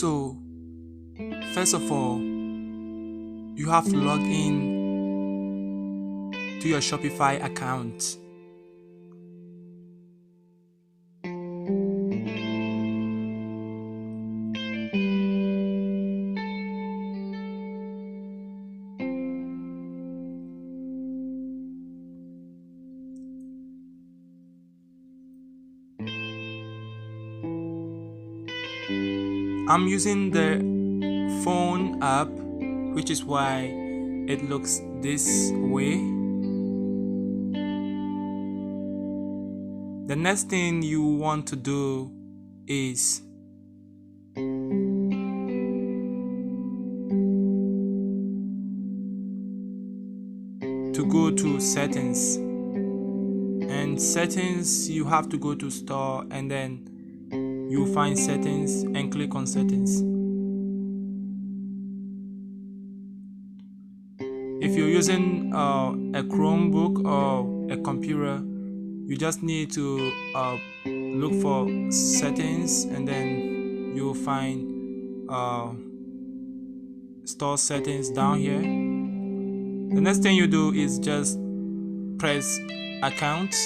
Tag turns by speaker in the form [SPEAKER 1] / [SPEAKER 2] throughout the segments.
[SPEAKER 1] So first of all, you have to log in to your Shopify account. I'm using the phone app, which is why it looks this way. The next thing you want to do is to go to settings, and settings you have to go to store, and then you find settings and click on settings. If you're using a Chromebook or a computer, you just need to look for settings, and then you'll find store settings down here. The next thing you do is just press account.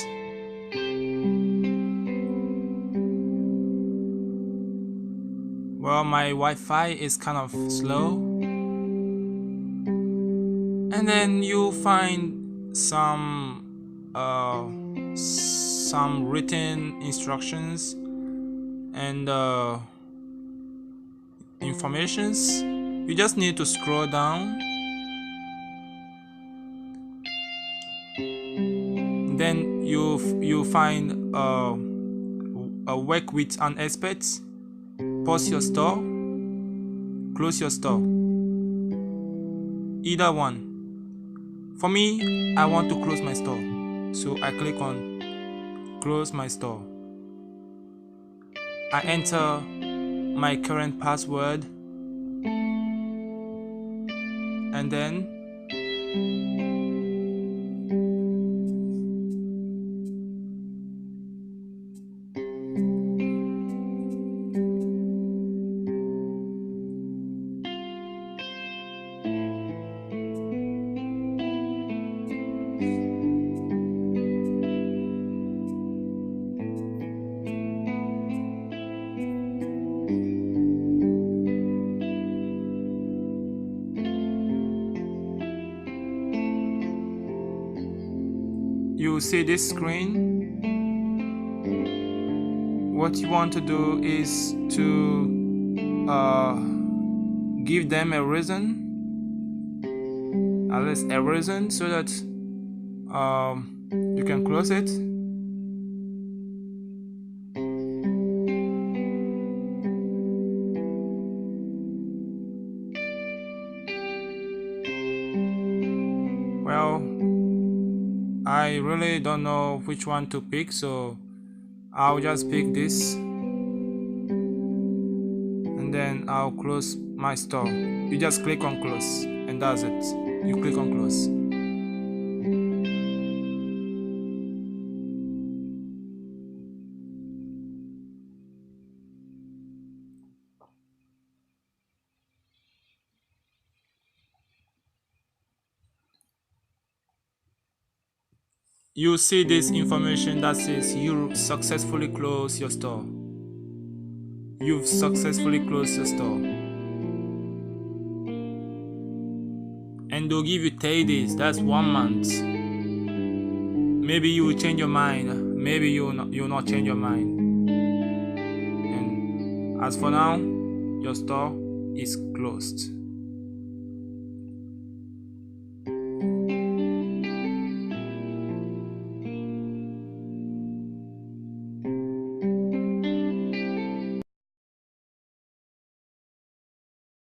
[SPEAKER 1] Well, my Wi-Fi is kind of slow, and then you'll find some written instructions and informations. You just need to scroll down, then you'll find work with an expert, pause your store, close your store, either one. For me, I want to close my store, so I click on close my store. I enter my current password, and then you see this screen. What you want to do is to give them a reason, at least a reason, so that you can close it. Well, I really don't know which one to pick, so I'll just pick this, and then I'll close my store. You just click on close, and that's it. You click on close. You see this information that says you successfully close your store. You've successfully closed your store. And they'll give you 30 days, that's 1 month. Maybe you will change your mind, maybe you'll not change your mind. And as for now, your store is closed.